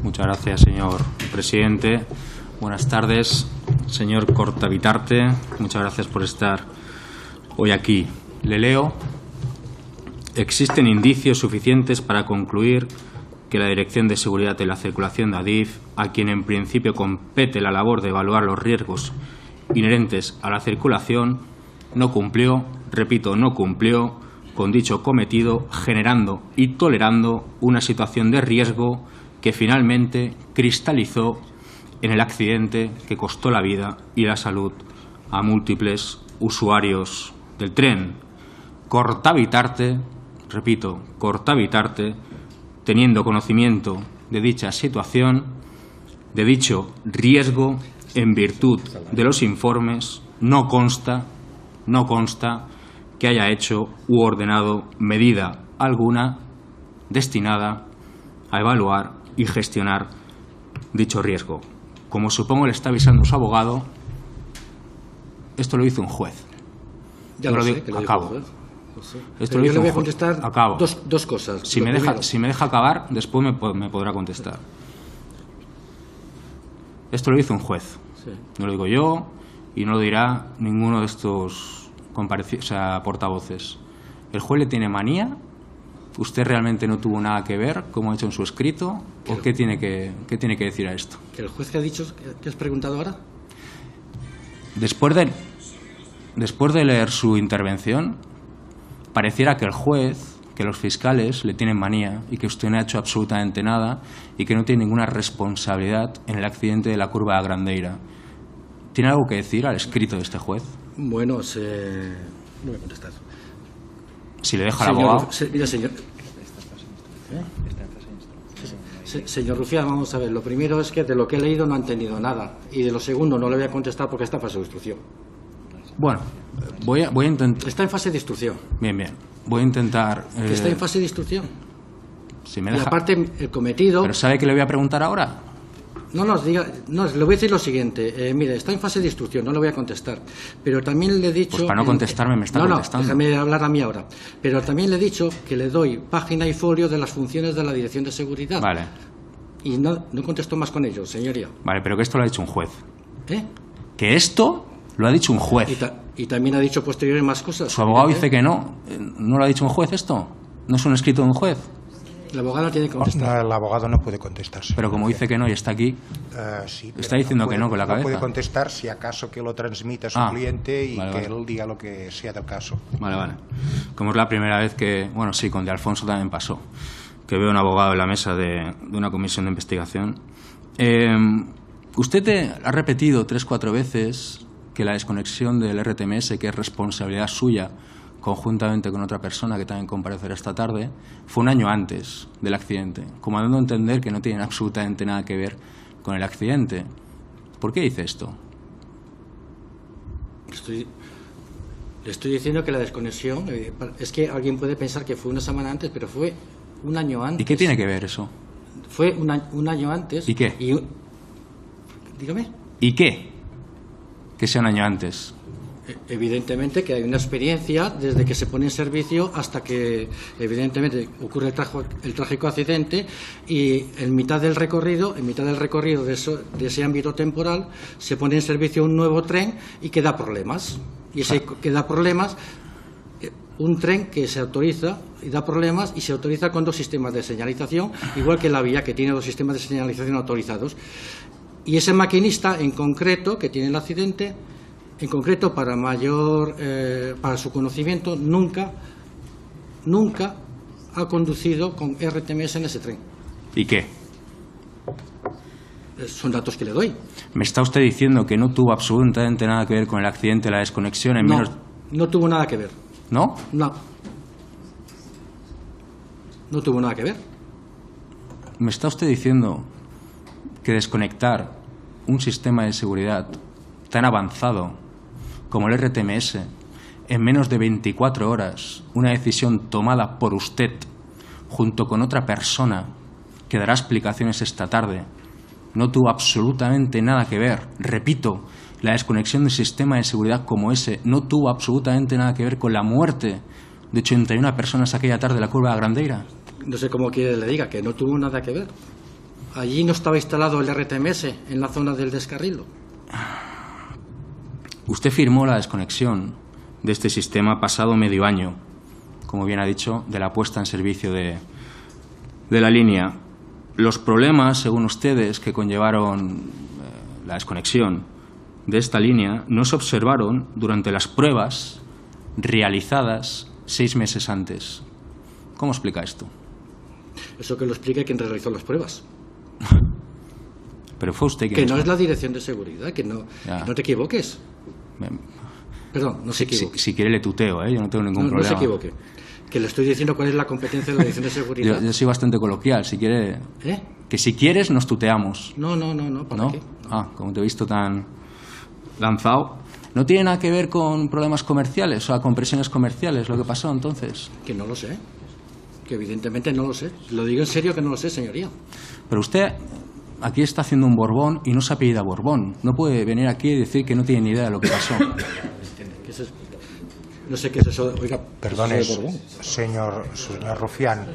Muchas gracias, señor presidente. Buenas tardes, señor Cortavitarte. Muchas gracias por estar hoy aquí. Le leo. Existen indicios suficientes para concluir que la Dirección de Seguridad de la Circulación de Adif, a quien en principio compete la labor de evaluar los riesgos inherentes a la circulación, no cumplió, repito, no cumplió con dicho cometido, generando y tolerando una situación de riesgo que finalmente cristalizó en el accidente que costó la vida y la salud a múltiples usuarios del tren. Cortavitarte, repito, Cortavitarte, teniendo conocimiento de dicha situación, de dicho riesgo, en virtud de los informes, no consta que haya hecho u ordenado medida alguna destinada a evaluar y gestionar dicho riesgo. Como supongo le está avisando su abogado, esto lo hizo un juez. Ya no lo lo sé, digo, que acabo. lo dijo, Esto lo hizo yo le voy a un juez. contestar Acabo. dos cosas. Si me deja acabar, después me podrá contestar. Esto lo hizo un juez. Sí. No lo digo yo y no lo dirá ninguno de estos portavoces. ¿El juez le tiene manía? ¿Usted realmente no tuvo nada que ver, como ha hecho en su escrito? ¿O qué tiene que decir a esto? ¿Que el juez que ha dicho, que has preguntado ahora? Después de leer su intervención, pareciera que el juez, que los fiscales le tienen manía y que usted no ha hecho absolutamente nada y que no tiene ninguna responsabilidad en el accidente de la curva de Grandeira. ¿Tiene algo que decir al escrito de este juez? Bueno, no voy a contestar. Si le deja al abogado. Mira, señor. Señor Rufián, vamos a ver. Lo primero es que de lo que he leído no ha entendido nada. Y de lo segundo no le voy a contestar porque está en fase de instrucción. Bueno, voy a intentar. Está en fase de instrucción. Bien. Voy a intentar. ¿Que está en fase de instrucción? Si me Y deja... aparte, el cometido. ¿Pero sabe qué le voy a preguntar ahora? No, le voy a decir lo siguiente. Mire, está en fase de instrucción, no le voy a contestar. Pero también le he dicho... Pues para no contestarme me está contestando. No, déjame hablar a mí ahora. Pero también le he dicho que le doy página y folio de las funciones de la Dirección de Seguridad. Vale. Y no contesto más con ello, señoría. Vale, pero que esto lo ha dicho un juez. ¿Eh? Que esto lo ha dicho un juez. Y también ha dicho posteriores más cosas. Su abogado dice que no. ¿No lo ha dicho un juez esto? ¿No es un escrito de un juez? El abogado no tiene que contestar. No, el abogado no puede contestar. Pero como dice que no y está aquí, sí, está diciendo que no con la cabeza. No puede contestar si acaso que lo transmita a su cliente y que él diga lo que sea del caso. Vale. Como es la primera vez que... Bueno, sí, con De Alfonso también pasó. Que veo un abogado en la mesa de una comisión de investigación. Usted ha repetido 3 o 4 veces que la desconexión del RTMS, que es responsabilidad suya, conjuntamente con otra persona que también comparecerá esta tarde, fue un año antes del accidente, como dando a entender que no tienen absolutamente nada que ver con el accidente. ¿Por qué dice esto? Le estoy diciendo que la desconexión, es que alguien puede pensar que fue una semana antes, pero fue un año antes. ¿Y qué tiene que ver eso? Fue un año antes. ¿Y qué? Dígame. ¿Y qué? Que sea un año antes. Evidentemente que hay una experiencia desde que se pone en servicio hasta que evidentemente ocurre el trágico accidente, y en mitad del recorrido de ese ámbito temporal se pone en servicio un nuevo tren y que da problemas. Y ese que da problemas, un tren que se autoriza y da problemas y se autoriza con 2 sistemas de señalización, igual que la vía, que tiene 2 sistemas de señalización autorizados. Y ese maquinista en concreto que tiene el accidente, en concreto, para su conocimiento, nunca ha conducido con RTMS en ese tren. ¿Y qué? Son datos que le doy. ¿Me está usted diciendo que no tuvo absolutamente nada que ver con el accidente, la desconexión en menos... No tuvo nada que ver. ¿No? No tuvo nada que ver. ¿Me está usted diciendo que desconectar un sistema de seguridad tan avanzado como el RTMS en menos de 24 horas, una decisión tomada por usted junto con otra persona que dará explicaciones esta tarde, no tuvo absolutamente nada que ver? Repito, la desconexión del sistema de seguridad como ese no tuvo absolutamente nada que ver con la muerte de 81 personas aquella tarde en la curva de Grandeira. No sé cómo quiere le diga, que no tuvo nada que ver. allí no estaba instalado el RTMS en la zona del descarrilo. Usted firmó la desconexión de este sistema pasado medio año, como bien ha dicho, de la puesta en servicio de la línea. Los problemas, según ustedes, que conllevaron la desconexión de esta línea no se observaron durante las pruebas realizadas 6 meses antes. ¿Cómo explica esto? Eso que lo explique quien realizó las pruebas. Pero fue usted quien... Que no es la dirección de seguridad, que no te equivoques. Perdón, no se equivoque. Si quiere le tuteo, yo no tengo ningún problema. No se equivoque. Que le estoy diciendo cuál es la competencia de la dirección de seguridad. Yo soy bastante coloquial, si quiere... Que si quieres nos tuteamos. No, ¿para qué? Como te he visto tan lanzado. ¿No tiene nada que ver con problemas comerciales, o sea, con presiones comerciales, lo que pasó entonces? Que no lo sé. Que evidentemente no lo sé. Lo digo en serio que no lo sé, señoría. Pero usted aquí está haciendo un Borbón y no se apellida Borbón. No puede venir aquí y decir que no tiene ni idea de lo que pasó. No sé qué es eso. Oiga, perdone, señor Rufián.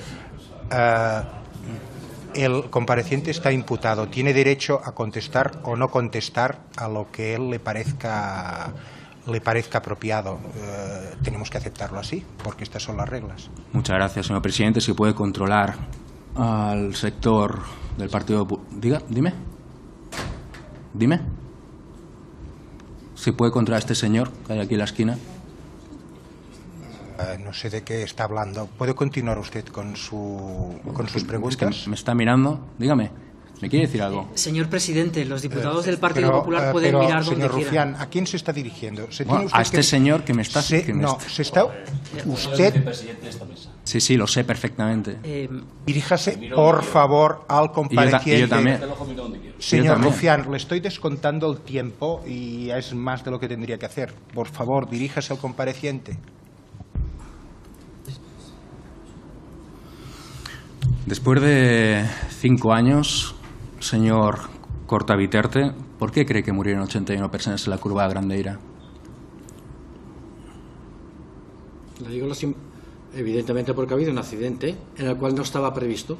El compareciente está imputado. Tiene derecho a contestar o no contestar a lo que él le parezca apropiado. Tenemos que aceptarlo así, porque estas son las reglas. Muchas gracias, señor presidente. Si puede controlar al sector del Partido Popular. Dime. Si puede controlar a este señor que hay aquí en la esquina. No sé de qué está hablando. ¿Puede continuar usted con sus preguntas? Es que me está mirando. Dígame, ¿me quiere decir algo? Señor presidente, los diputados del Partido Popular pueden mirar donde señor quieran. Rufián, ¿a quién se está dirigiendo? A este señor que me está... Usted... Sí, lo sé perfectamente. Diríjase, por favor, al compareciente. Y yo también. Señor Rufián, le estoy descontando el tiempo y es más de lo que tendría que hacer. Por favor, diríjase al compareciente. Después de 5 años, señor Cortaviterte, ¿por qué cree que murieron 81 personas en la curva de Grandeira? Le digo evidentemente porque ha habido un accidente en el cual no estaba previsto.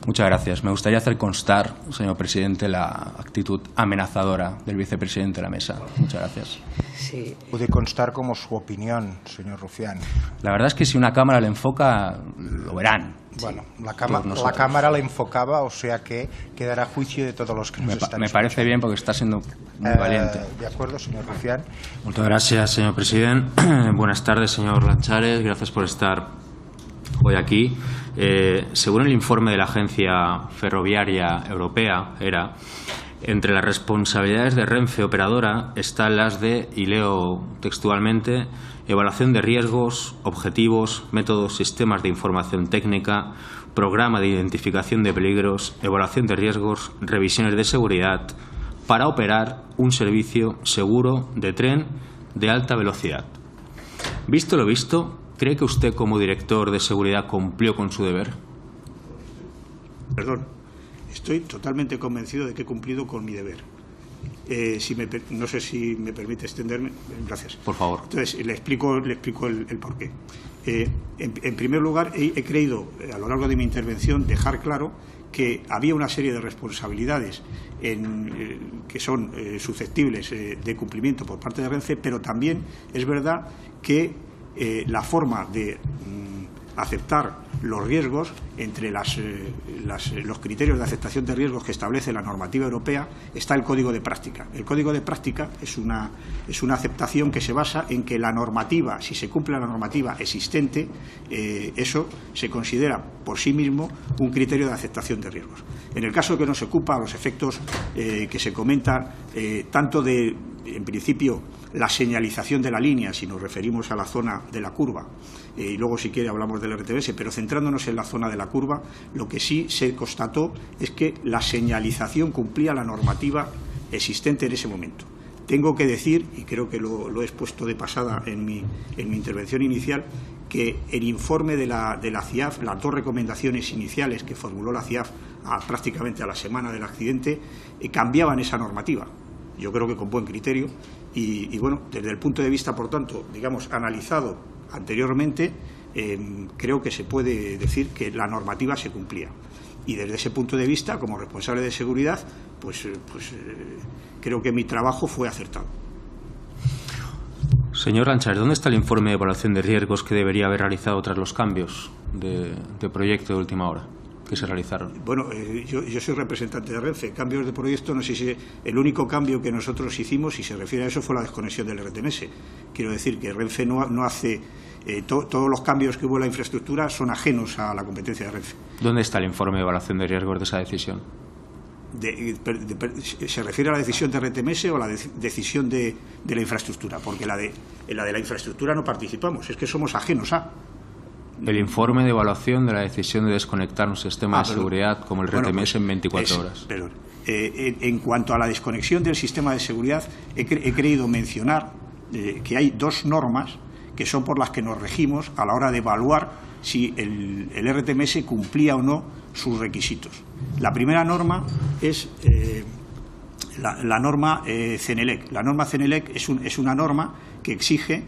Muchas gracias. Me gustaría hacer constar, señor presidente, la actitud amenazadora del vicepresidente de la mesa. Muchas gracias. Sí. Puede constar como su opinión, señor Rufián. La verdad es que si una cámara le enfoca, lo verán. Bueno, la cámara le enfocaba, o sea que quedará a juicio de todos los que nos están escuchando. Me parece bien porque está siendo muy valiente. De acuerdo, señor Rufián. Muchas gracias, señor presidente. Buenas tardes, señor Lanchares. Gracias por estar hoy aquí. Según el informe de la Agencia Ferroviaria Europea, ERA, entre las responsabilidades de Renfe operadora están las de, y leo textualmente, evaluación de riesgos, objetivos, métodos, sistemas de información técnica, programa de identificación de peligros, evaluación de riesgos, revisiones de seguridad, para operar un servicio seguro de tren de alta velocidad. Visto lo visto, ¿cree que usted como director de seguridad cumplió con su deber? Perdón, estoy totalmente convencido de que he cumplido con mi deber. No sé si me permite extenderme. Gracias. Por favor. Entonces, le explico el porqué. En primer lugar, he creído a lo largo de mi intervención dejar claro que había una serie de responsabilidades que son susceptibles de cumplimiento por parte de Renfe, pero también es verdad que la forma de aceptar los riesgos entre los criterios de aceptación de riesgos que establece la normativa europea está el código de práctica. El código de práctica es una aceptación que se basa en que la normativa, si se cumple la normativa existente, eso se considera por sí mismo un criterio de aceptación de riesgos. En el caso que no se ocupa, los efectos que se comentan, tanto de, en principio, la señalización de la línea, si nos referimos a la zona de la curva, y luego si quiere hablamos del RTMS, pero centrándonos en la zona de la curva, lo que sí se constató es que la señalización cumplía la normativa existente en ese momento. Tengo que decir, y creo que lo he expuesto de pasada en mi intervención inicial, que el informe de la CIAF, las 2 recomendaciones iniciales que formuló la CIAF prácticamente a la semana del accidente, cambiaban esa normativa. Yo creo que con buen criterio y bueno, desde el punto de vista, por tanto, digamos, analizado anteriormente, creo que se puede decir que la normativa se cumplía. Y desde ese punto de vista, como responsable de seguridad, pues creo que mi trabajo fue acertado. Señor Anchar, ¿dónde está el informe de evaluación de riesgos que debería haber realizado tras los cambios de proyecto de última hora que se realizaron? Bueno, yo soy representante de Renfe. Cambios de proyecto, no sé si el único cambio que nosotros hicimos, si se refiere a eso, fue la desconexión del RTMS. Quiero decir que Renfe no hace... todos los cambios que hubo en la infraestructura son ajenos a la competencia de Renfe. ¿Dónde está el informe de evaluación de riesgos de esa decisión? ¿Se refiere a la decisión de RTMS o a la decisión de la infraestructura? Porque en la de la infraestructura no participamos, es que somos ajenos a... El informe de evaluación de la decisión de desconectar un sistema de seguridad como el RTMS en 24 horas. Perdón. En cuanto a la desconexión del sistema de seguridad, he querido mencionar que hay dos normas que son por las que nos regimos a la hora de evaluar si el RTMS cumplía o no sus requisitos. La primera norma es la norma CENELEC. La norma CENELEC es una norma que exige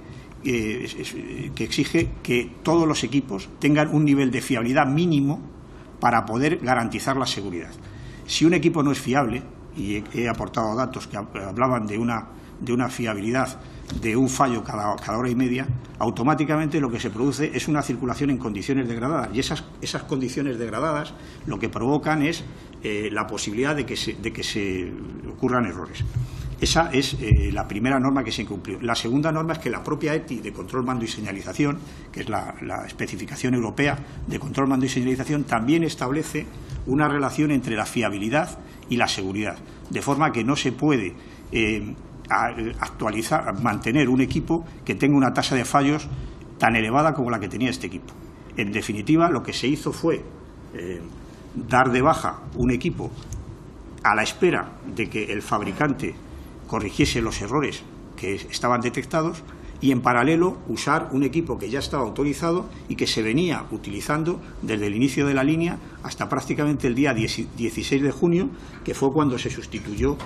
que todos los equipos tengan un nivel de fiabilidad mínimo para poder garantizar la seguridad. Si un equipo no es fiable, y he aportado datos que hablaban de una fiabilidad de un fallo cada hora y media, automáticamente lo que se produce es una circulación en condiciones degradadas. Y esas condiciones degradadas lo que provocan es la posibilidad de que se ocurran errores. Esa es la primera norma que se incumplió. La segunda norma es que la propia ETI de control, mando y señalización, que es la especificación europea de control, mando y señalización, también establece una relación entre la fiabilidad y la seguridad, de forma que no se puede mantener un equipo que tenga una tasa de fallos tan elevada como la que tenía este equipo. En definitiva, lo que se hizo fue dar de baja un equipo a la espera de que el fabricante corrigiese los errores que estaban detectados y, en paralelo, usar un equipo que ya estaba autorizado y que se venía utilizando desde el inicio de la línea hasta prácticamente el día 16 de junio, que fue cuando se sustituyó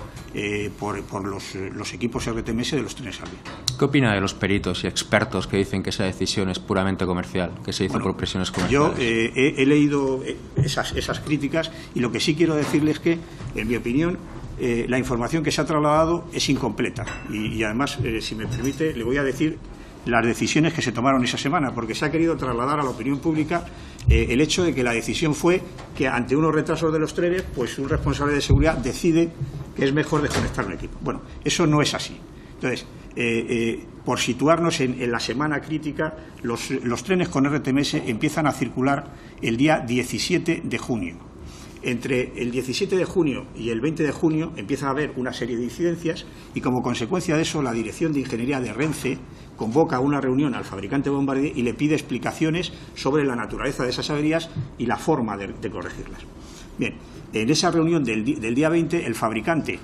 por los equipos RTMS de los trenes Alvia. ¿Qué opina de los peritos y expertos que dicen que esa decisión es puramente comercial, que se hizo por presiones comerciales? Yo he leído esas críticas y lo que sí quiero decirles es que, en mi opinión, la información que se ha trasladado es incompleta y además, si me permite, le voy a decir las decisiones que se tomaron esa semana, porque se ha querido trasladar a la opinión pública el hecho de que la decisión fue que, ante unos retrasos de los trenes, pues un responsable de seguridad decide que es mejor desconectar un equipo. Bueno, eso no es así. Entonces, por situarnos en la semana crítica, los trenes con RTMS empiezan a circular el día 17 de junio. Entre el 17 de junio y el 20 de junio empieza a haber una serie de incidencias y, como consecuencia de eso, la Dirección de Ingeniería de Renfe convoca una reunión al fabricante Bombardier y le pide explicaciones sobre la naturaleza de esas averías y la forma de corregirlas. Bien, en esa reunión del día 20 el fabricante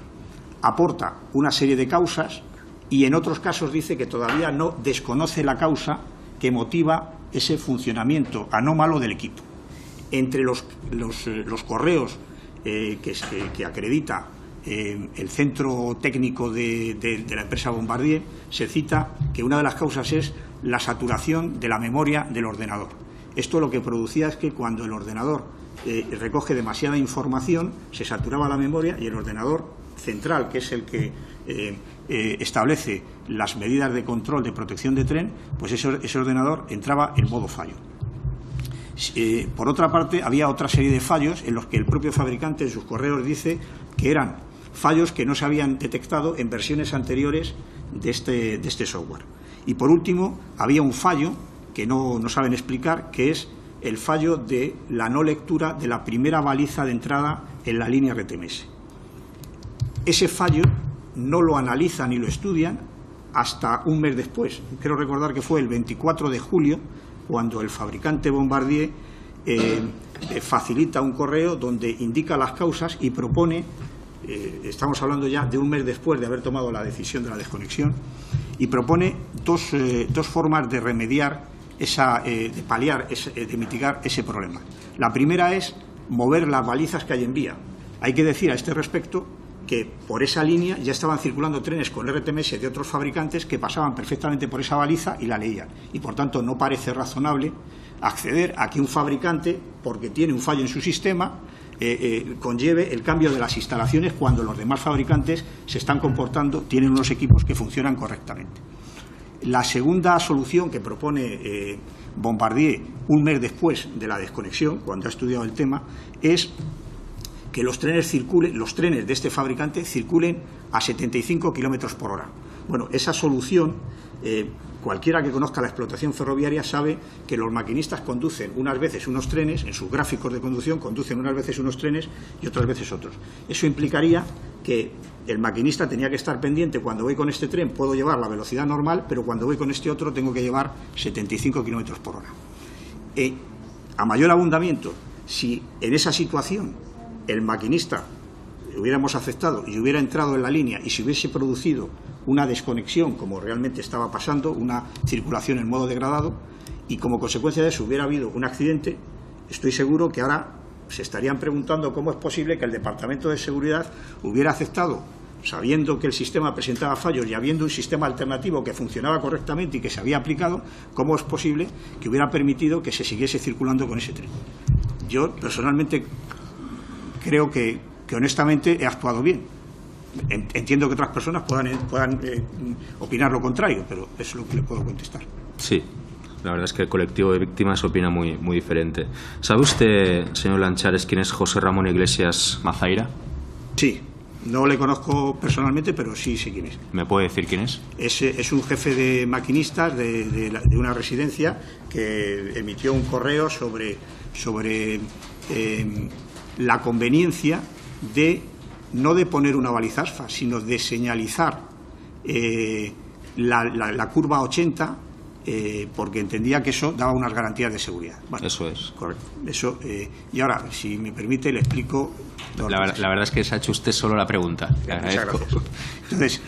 aporta una serie de causas y en otros casos dice que todavía no desconoce la causa que motiva ese funcionamiento anómalo del equipo. Entre los correos que acredita el centro técnico de la empresa Bombardier, se cita que una de las causas es la saturación de la memoria del ordenador. Esto lo que producía es que, cuando el ordenador recoge demasiada información, se saturaba la memoria y el ordenador central, que es el que establece las medidas de control de protección de tren, pues ese ordenador entraba en modo fallo. Por otra parte, había otra serie de fallos en los que el propio fabricante en sus correos dice que eran fallos que no se habían detectado en versiones anteriores de este software. Y, por último, había un fallo que no saben explicar, que es el fallo de la no lectura de la primera baliza de entrada en la línea RTMS. Ese fallo no lo analizan ni lo estudian hasta un mes después. Quiero recordar que fue el 24 de julio cuando el fabricante Bombardier facilita un correo donde indica las causas y propone, estamos hablando ya de un mes después de haber tomado la decisión de la desconexión, y propone dos formas de remediar, de paliar, de mitigar ese problema. La primera es mover las balizas que hay en vía. Hay que decir a este respecto que por esa línea ya estaban circulando trenes con RTMS de otros fabricantes que pasaban perfectamente por esa baliza y la leían. Y, por tanto, no parece razonable acceder a que un fabricante, porque tiene un fallo en su sistema, conlleve el cambio de las instalaciones cuando los demás fabricantes se están comportando, tienen unos equipos que funcionan correctamente. La segunda solución que propone Bombardier un mes después de la desconexión, cuando ha estudiado el tema, es que los trenes de este fabricante circulen a 75 kilómetros por hora. Bueno, esa solución, cualquiera que conozca la explotación ferroviaria sabe que los maquinistas conducen unas veces unos trenes, en sus gráficos de conducción conducen unas veces unos trenes y otras veces otros. Eso implicaría que el maquinista tenía que estar pendiente: cuando voy con este tren puedo llevar la velocidad normal, pero cuando voy con este otro tengo que llevar 75 kilómetros por hora. A mayor abundamiento, si en esa situación el maquinista hubiéramos aceptado y hubiera entrado en la línea y se hubiese producido una desconexión, como realmente estaba pasando, una circulación en modo degradado, y como consecuencia de eso hubiera habido un accidente, estoy seguro que ahora se estarían preguntando cómo es posible que el Departamento de Seguridad hubiera aceptado, sabiendo que el sistema presentaba fallos y habiendo un sistema alternativo que funcionaba correctamente y que se había aplicado, cómo es posible que hubiera permitido que se siguiese circulando con ese tren. Yo personalmente creo que honestamente he actuado bien. Entiendo que otras personas puedan opinar lo contrario, pero eso es lo que le puedo contestar. Sí, la verdad es que el colectivo de víctimas opina muy diferente. ¿Sabe usted, señor Lanchares, quién es José Ramón Iglesias Mazaira? Sí, no le conozco personalmente, pero sí sé quién es. ¿Me puede decir quién es? Es un jefe de maquinistas de una residencia que emitió un correo sobre la conveniencia de no de poner una balizasfa, sino de señalizar la curva 80, porque entendía que eso daba unas garantías de seguridad. Bueno, eso es. Correcto. Eso, y ahora, si me permite, le explico. La verdad es que se ha hecho usted solo la pregunta. Muchas gracias. Entonces,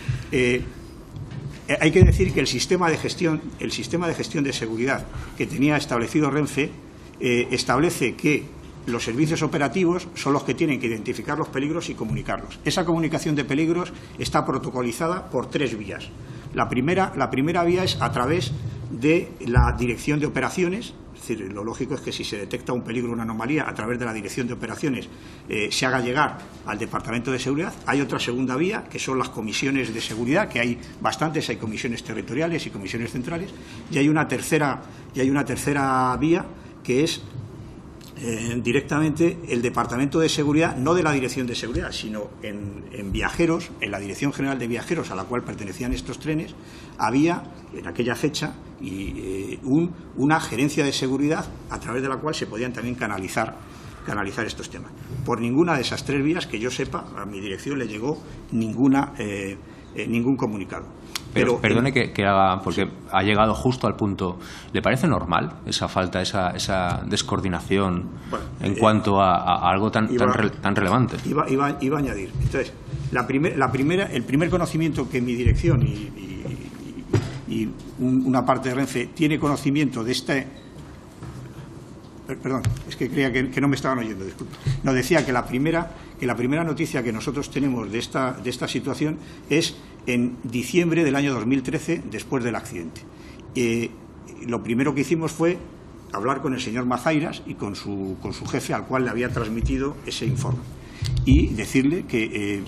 hay que decir que el sistema de gestión de seguridad que tenía establecido Renfe establece que los servicios operativos son los que tienen que identificar los peligros y comunicarlos. Esa comunicación de peligros está protocolizada por 3 vías. La primera vía es a través de la dirección de operaciones. Es decir, lo lógico es que si se detecta un peligro, una anomalía, a través de la dirección de operaciones se haga llegar al Departamento de Seguridad. Hay otra segunda vía, que son las comisiones de seguridad, que hay bastantes, hay comisiones territoriales y comisiones centrales, y hay una tercera vía, que es directamente el Departamento de Seguridad, no de la Dirección de Seguridad, sino en Viajeros, en la Dirección General de Viajeros, a la cual pertenecían estos trenes, había en aquella fecha una gerencia de seguridad a través de la cual se podían también canalizar estos temas. Por ninguna de esas 3 vías, que yo sepa, a mi dirección le llegó ningún comunicado. Pero perdone que haga, porque ha llegado justo al punto. ¿Le parece normal esa falta, esa descoordinación en cuanto a algo tan relevante? Iba a añadir. Entonces, el primer conocimiento que mi dirección y una parte de Renfe tiene conocimiento de este. Perdón, es que creía que no me estaban oyendo, disculpe. No, decía que la primera noticia que nosotros tenemos de esta situación es en diciembre del año 2013, después del accidente. Lo primero que hicimos fue hablar con el señor Mazairas y con su jefe, al cual le había transmitido ese informe, y decirle que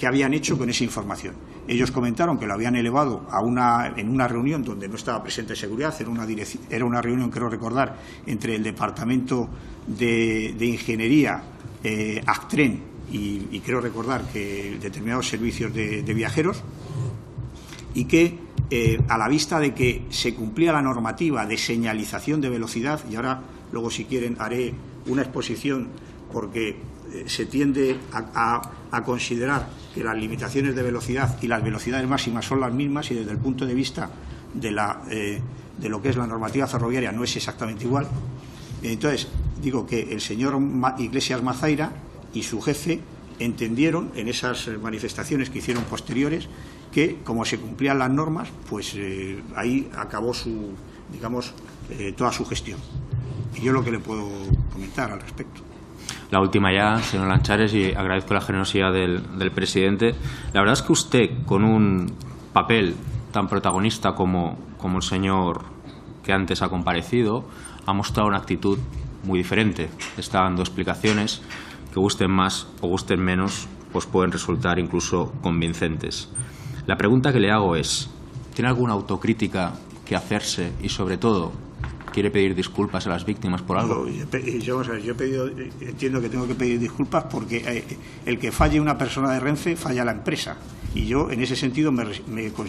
habían hecho con esa información. Ellos comentaron que lo habían elevado en una reunión donde no estaba presente seguridad. Era una reunión, creo recordar, entre el Departamento de Ingeniería, Actren, y creo recordar que determinados servicios de viajeros, y que a la vista de que se cumplía la normativa de señalización de velocidad, y ahora luego si quieren haré una exposición, porque se tiende a considerar que las limitaciones de velocidad y las velocidades máximas son las mismas, y desde el punto de vista de lo que es la normativa ferroviaria no es exactamente igual. Entonces, digo que el señor Iglesias Mazaira y su jefe entendieron en esas manifestaciones que hicieron posteriores que, como se cumplían las normas, pues ahí acabó toda su gestión. Y yo lo que le puedo comentar al respecto. La última ya, señor Lanchares, y agradezco la generosidad del presidente. La verdad es que usted, con un papel tan protagonista como el señor que antes ha comparecido, ha mostrado una actitud muy diferente. Está dando explicaciones que gusten más o gusten menos, pues pueden resultar incluso convincentes. La pregunta que le hago es, ¿tiene alguna autocrítica que hacerse y, sobre todo, quiere pedir disculpas a las víctimas por algo? Yo entiendo que tengo que pedir disculpas porque el que falle una persona de Renfe falla la empresa. Y yo, en ese sentido,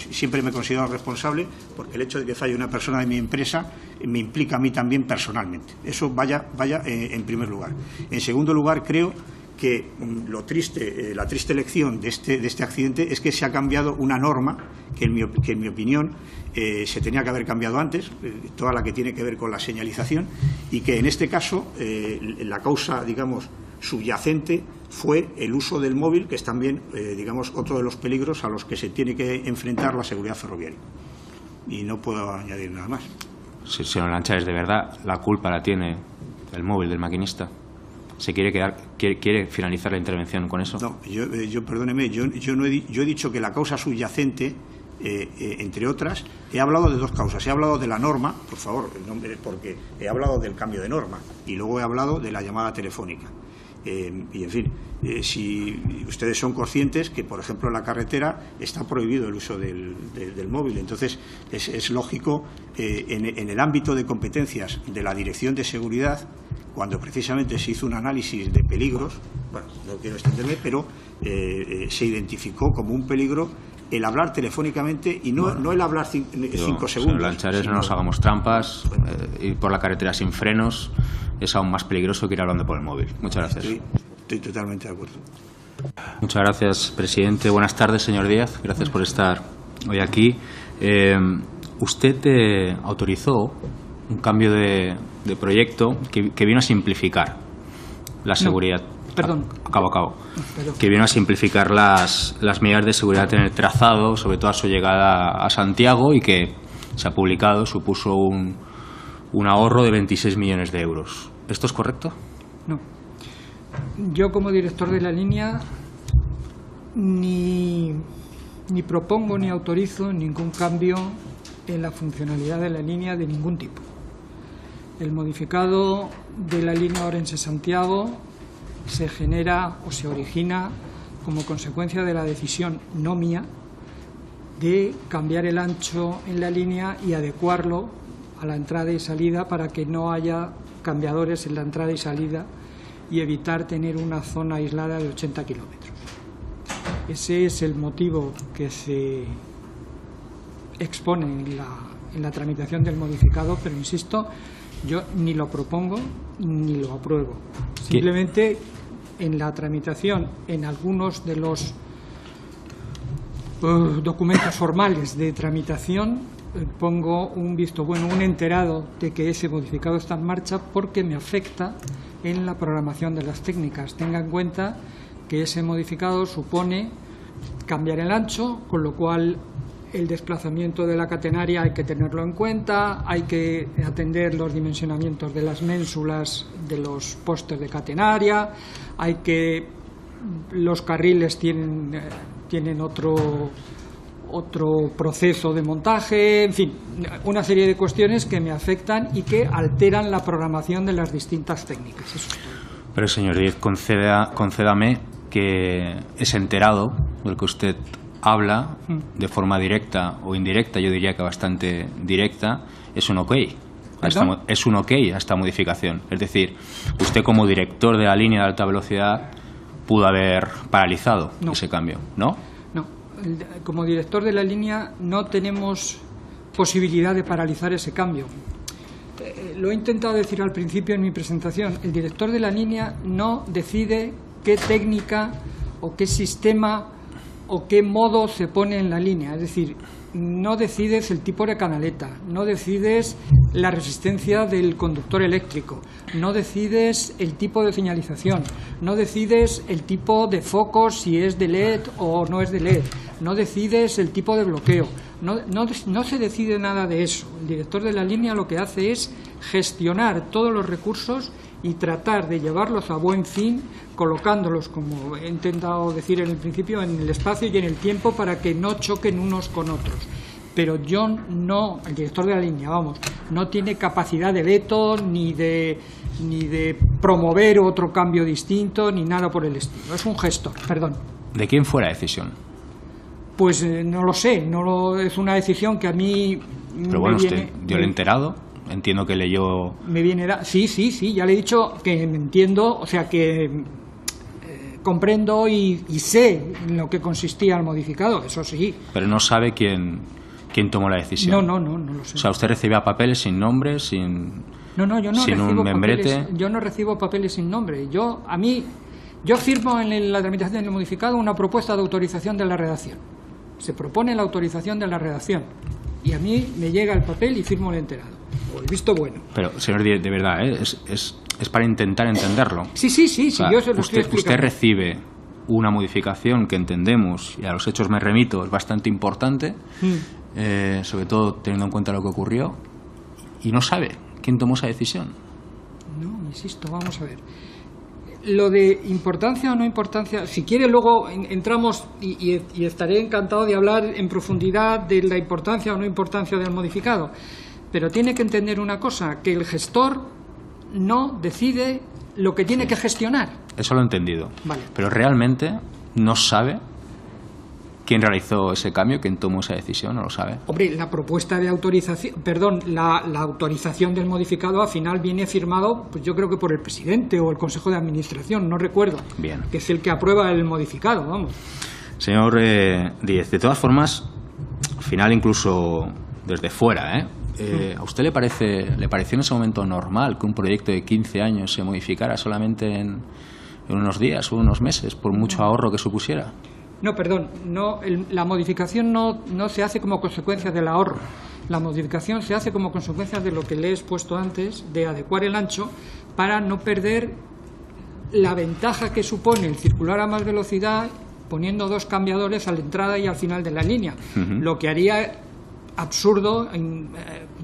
siempre me he considerado responsable, porque el hecho de que falle una persona de mi empresa me implica a mí también personalmente. Eso vaya en primer lugar. En segundo lugar, creo que la triste lección de este accidente es que se ha cambiado una norma que en mi opinión se tenía que haber cambiado antes, toda la que tiene que ver con la señalización, y que en este caso la causa, digamos, subyacente fue el uso del móvil, que es también, digamos, otro de los peligros a los que se tiene que enfrentar la seguridad ferroviaria. Y no puedo añadir nada más. Sí, señor Lanchares, de verdad, la culpa la tiene el móvil del maquinista. ¿Se quiere finalizar la intervención con eso? No, perdóneme, yo he dicho que la causa subyacente, entre otras, he hablado de dos causas. He hablado de la norma, por favor, porque he hablado del cambio de norma, y luego he hablado de la llamada telefónica. Y, en fin, si ustedes son conscientes que, por ejemplo, en la carretera está prohibido el uso del móvil. Entonces, es lógico, en el ámbito de competencias de la Dirección de Seguridad, cuando precisamente se hizo un análisis de peligros, bueno, no quiero extenderme, pero se identificó como un peligro el hablar telefónicamente y no el hablar 5 segundos. Señor Lanchares, no nos hagamos trampas. Ir por la carretera sin frenos es aún más peligroso que ir hablando por el móvil. Muchas gracias. Estoy totalmente de acuerdo. Muchas gracias, presidente. Buenas tardes, señor Díaz. Gracias por estar hoy aquí. Usted autorizó un cambio de proyecto que vino a simplificar la seguridad. Perdón. Acabo. Que vino a simplificar las medidas de seguridad en el trazado, sobre todo a su llegada a Santiago, y que se ha publicado, supuso un ahorro de 26 millones de euros. ¿Esto es correcto? No. Yo, como director de la línea, ni propongo ni autorizo ningún cambio en la funcionalidad de la línea de ningún tipo. El modificado de la línea Orense-Santiago se genera o se origina como consecuencia de la decisión no mía de cambiar el ancho en la línea y adecuarlo a la entrada y salida para que no haya cambiadores en la entrada y salida y evitar tener una zona aislada de 80 kilómetros. Ese es el motivo que se expone en la tramitación del modificado, pero insisto, yo ni lo propongo ni lo apruebo. Simplemente en la tramitación, en algunos de los documentos formales de tramitación, pongo un visto bueno, un enterado de que ese modificado está en marcha porque me afecta en la programación de las técnicas. Tenga en cuenta que ese modificado supone cambiar el ancho, con lo cual el desplazamiento de la catenaria hay que tenerlo en cuenta, hay que atender los dimensionamientos de las ménsulas de los postes de catenaria, los carriles tienen otro proceso de montaje, en fin, una serie de cuestiones que me afectan y que alteran la programación de las distintas técnicas. Eso es todo. Pero, señor Díaz, concédame que ese enterado del que usted habla de forma directa o indirecta, yo diría que bastante directa, es un ok. Es un ok a esta modificación. Es decir, usted como director de la línea de alta velocidad pudo haber paralizado ese cambio, ¿no? No. Como director de la línea no tenemos posibilidad de paralizar ese cambio. Lo he intentado decir al principio en mi presentación. El director de la línea no decide qué técnica o qué sistema o qué modo se pone en la línea. Es decir, no decides el tipo de canaleta, no decides la resistencia del conductor eléctrico, no decides el tipo de señalización, no decides el tipo de foco, si es de LED o no es de LED, no decides el tipo de bloqueo, no se decide nada de eso. El director de la línea lo que hace es gestionar todos los recursos y tratar de llevarlos a buen fin, colocándolos, como he intentado decir en el principio, en el espacio y en el tiempo para que no choquen unos con otros. pero yo no, el director de la línea, vamos, no tiene capacidad de veto ni de promover otro cambio distinto ni nada por el estilo. Es un gestor, perdón. ¿De quién fue la decisión? Pues no lo sé, es una decisión que a mí... Pero bueno, usted dio el enterado, entiendo que leyó... Sí, ya le he dicho que me entiendo, o sea que comprendo y sé en lo que consistía el modificado, eso sí. Pero no sabe quién tomó la decisión. No lo sé. O sea, usted recibía papeles sin nombre, sin... No, yo no sin recibo un membrete. papeles, yo no recibo papeles sin nombre. Yo firmo en la tramitación del modificado una propuesta de autorización de la redacción. Se propone la autorización de la redacción y a mí me llega el papel y firmo el enterado o el visto bueno. Pero, señor Díez, de verdad, es para intentar entenderlo. Sí, o sea, yo se lo estoy explicando. Usted recibe una modificación que entendemos, y a los hechos me remito, es bastante importante, sobre todo teniendo en cuenta lo que ocurrió, y no sabe quién tomó esa decisión. No, insisto, vamos a ver. Lo de importancia o no importancia, si quiere luego entramos y estaré encantado de hablar en profundidad de la importancia o no importancia del modificado, pero tiene que entender una cosa, que el gestor no decide lo que tiene que gestionar. Eso lo he entendido. Vale. Pero realmente no sabe quién realizó ese cambio, quién tomó esa decisión, no lo sabe. Hombre, la propuesta de autorización, la autorización del modificado al final viene firmado, pues yo creo que por el presidente o el Consejo de Administración, no recuerdo. Bien. Que es el que aprueba el modificado, vamos. Señor Díez, de todas formas, al final incluso desde fuera, ¿a usted le pareció en ese momento normal que un proyecto de 15 años se modificara solamente en unos días o unos meses, por mucho ahorro que supusiera? No, perdón, la modificación no se hace como consecuencia del ahorro. La modificación se hace como consecuencia de lo que le he expuesto antes, de adecuar el ancho para no perder la ventaja que supone el circular a más velocidad poniendo dos cambiadores a la entrada y al final de la línea, lo que haría absurdo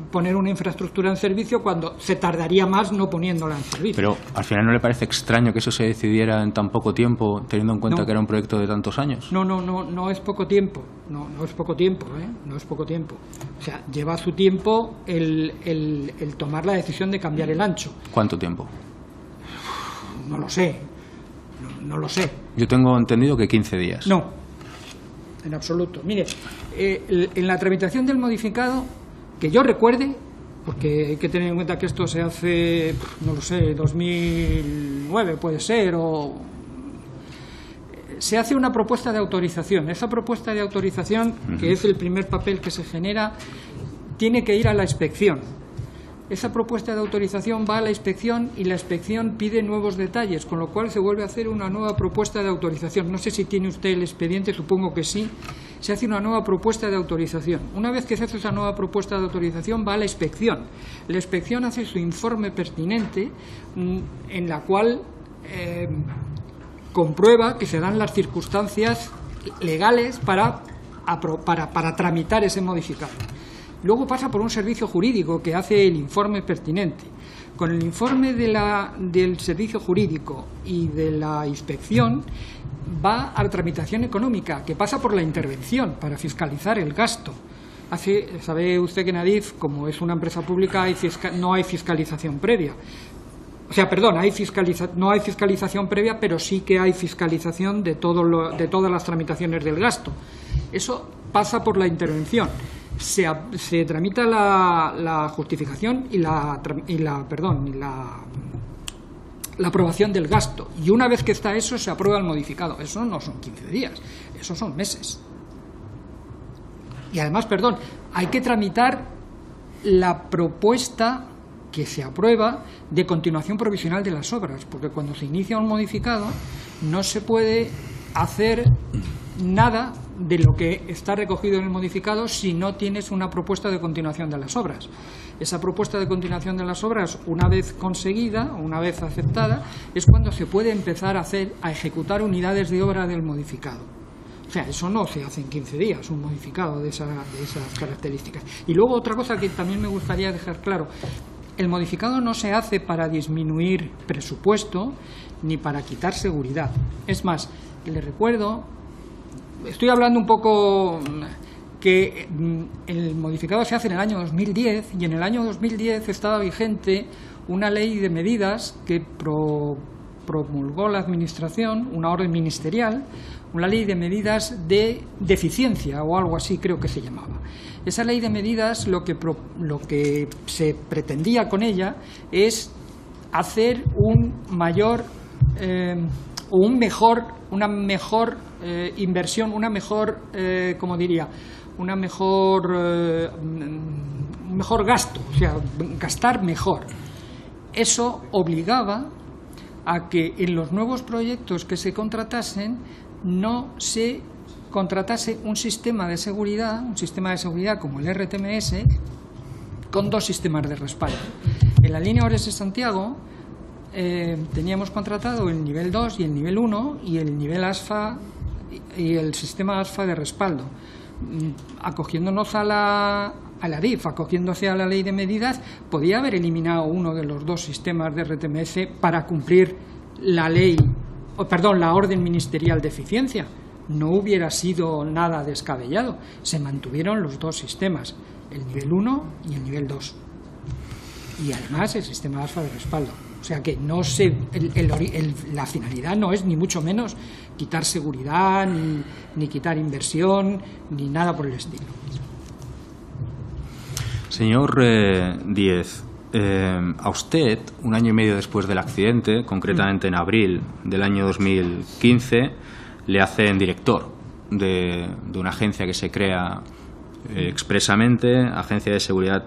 poner una infraestructura en servicio cuando se tardaría más no poniéndola en servicio. Pero al final, ¿no le parece extraño que eso se decidiera en tan poco tiempo, teniendo en cuenta que era un proyecto de tantos años? No es poco tiempo. No es poco tiempo, no es poco tiempo. O sea, lleva su tiempo el tomar la decisión de cambiar el ancho. ¿Cuánto tiempo? No lo sé. No lo sé. Yo tengo entendido que 15 días. No, en absoluto. Mire, en la tramitación del modificado, que yo recuerde, porque hay que tener en cuenta que esto se hace, no lo sé, 2009 puede ser, o se hace una propuesta de autorización. Esa propuesta de autorización, que es el primer papel que se genera, tiene que ir a la inspección. Esa propuesta de autorización va a la inspección y la inspección pide nuevos detalles, con lo cual se vuelve a hacer una nueva propuesta de autorización. No sé si tiene usted el expediente, supongo que sí. Se hace una nueva propuesta de autorización. Una vez que se hace esa nueva propuesta de autorización, va a la inspección. La inspección hace su informe pertinente, en la cual comprueba que se dan las circunstancias legales para tramitar ese modificado. Luego pasa por un servicio jurídico que hace el informe pertinente. Con el informe del servicio jurídico y de la inspección va a la tramitación económica, que pasa por la intervención para fiscalizar el gasto. Sabe usted que en Adif, como es una empresa pública, no hay fiscalización previa. O sea, perdón, no hay fiscalización previa, pero sí que hay fiscalización de todas las tramitaciones del gasto. Eso pasa por la intervención. Se tramita la justificación y la aprobación del gasto. Y una vez que está eso, se aprueba el modificado. Eso no son 15 días, eso son meses. Y además, hay que tramitar la propuesta que se aprueba de continuación provisional de las obras, porque cuando se inicia un modificado no se puede hacer nada de lo que está recogido en el modificado si no tienes una propuesta de continuación de las obras. Esa propuesta de continuación de las obras, una vez conseguida, una vez aceptada, es cuando se puede empezar a ejecutar unidades de obra del modificado. O sea, eso no se hace en 15 días, un modificado de esas características. Y luego otra cosa que también me gustaría dejar claro: el modificado no se hace para disminuir presupuesto ni para quitar seguridad. Es más, le recuerdo, estoy hablando un poco que el modificado se hace en el año 2010 y en el año 2010 estaba vigente una ley de medidas que promulgó la Administración, una orden ministerial, una ley de medidas de deficiencia o algo así creo que se llamaba. Esa ley de medidas lo que se pretendía con ella es hacer una mejor inversión, un mejor gasto, o sea, gastar mejor. Eso obligaba a que en los nuevos proyectos que se contratasen no se contratase un sistema de seguridad como el RTMS con dos sistemas de respaldo. En la línea Orense-Santiago teníamos contratado el nivel 2 y el nivel 1 y el nivel ASFA y el sistema ASFA de respaldo. Acogiéndonos a la DIF, acogiéndose a la ley de medidas, podía haber eliminado uno de los dos sistemas de RTMS para cumplir la orden ministerial de eficiencia. No hubiera sido nada descabellado. Se mantuvieron los dos sistemas, el nivel 1 y el nivel 2. Y además el sistema ASFA de respaldo. O sea que la finalidad no es ni mucho menos quitar seguridad, ni quitar inversión, ni nada por el estilo. Señor Díez, a usted, un año y medio después del accidente, concretamente en abril del año 2015, le hacen director de una agencia que se crea expresamente, Agencia de Seguridad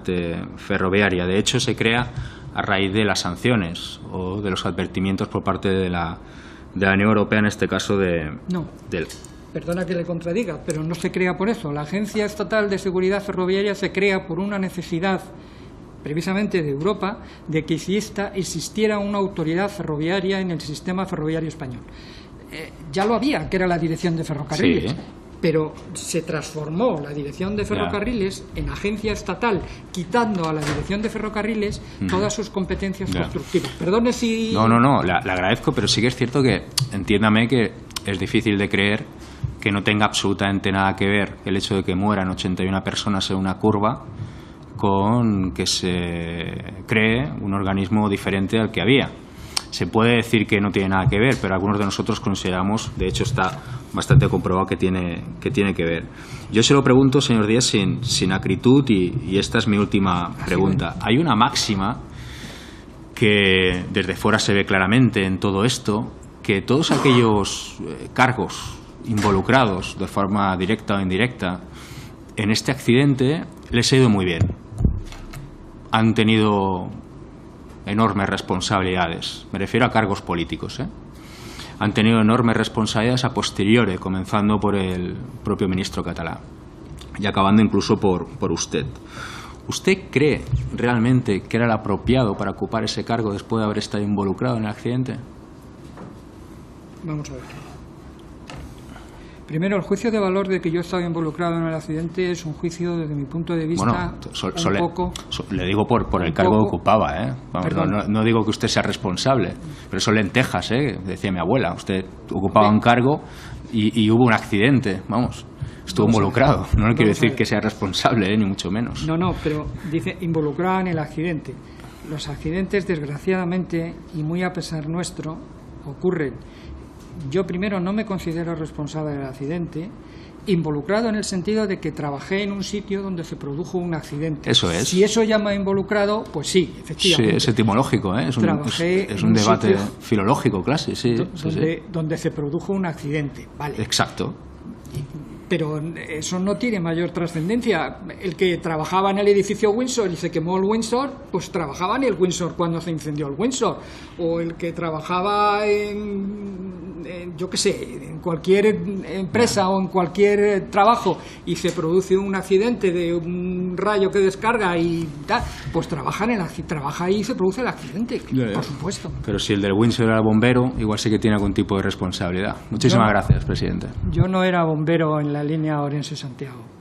Ferroviaria. De hecho, se crea a raíz de las sanciones o de los advertimientos por parte de la Unión Europea, en este caso Perdona que le contradiga, pero no se crea por eso. La Agencia Estatal de Seguridad Ferroviaria se crea por una necesidad, precisamente de Europa, de que existiera una autoridad ferroviaria en el sistema ferroviario español. Ya lo había, que era la Dirección de Ferrocarriles. Sí. Pero se transformó la Dirección de Ferrocarriles en agencia estatal, quitando a la Dirección de Ferrocarriles todas sus competencias constructivas. Perdone si... No, le agradezco, pero sí que es cierto que, entiéndame, que es difícil de creer que no tenga absolutamente nada que ver el hecho de que mueran 81 personas en una curva con que se cree un organismo diferente al que había. Se puede decir que no tiene nada que ver, pero algunos de nosotros consideramos, de hecho está bastante comprobado que tiene que ver. Yo se lo pregunto, señor Díez, sin acritud, y esta es mi última pregunta. Hay una máxima que desde fuera se ve claramente en todo esto, que todos aquellos cargos involucrados de forma directa o indirecta en este accidente les ha ido muy bien. Han tenido enormes responsabilidades, me refiero a cargos políticos, han tenido enormes responsabilidades a posteriori, comenzando por el propio ministro catalán y acabando incluso por usted. ¿Usted cree realmente que era el apropiado para ocupar ese cargo después de haber estado involucrado en el accidente? Vamos a ver. Primero, el juicio de valor de que yo estaba involucrado en el accidente es un juicio, desde mi punto de vista, le digo por el cargo que ocupaba, Vamos, no digo que usted sea responsable, pero son lentejas, decía mi abuela. Usted ocupaba un cargo y hubo un accidente, vamos, estuvo involucrado. No le quiero decir que sea responsable, ni mucho menos. No, pero dice involucrado en el accidente. Los accidentes, desgraciadamente, y muy a pesar nuestro, ocurren. Yo primero no me considero responsable del accidente, involucrado en el sentido de que trabajé en un sitio donde se produjo un accidente. Eso es. Si eso llama involucrado, pues sí, efectivamente. Sí, es etimológico, es un debate filológico, claro, donde se produjo un accidente, vale. Exacto. Pero eso no tiene mayor trascendencia. El que trabajaba en el edificio Windsor y se quemó el Windsor, pues trabajaba en el Windsor cuando se incendió el Windsor. O el que trabajaba yo qué sé, en cualquier empresa o en cualquier trabajo y se produce un accidente de un rayo que descarga y tal, pues trabaja ahí y se produce el accidente, por supuesto. Pero si el del Windsor era bombero, igual sí que tiene algún tipo de responsabilidad. Muchísimas gracias, presidente. Yo no era bombero en la línea Orense-Santiago.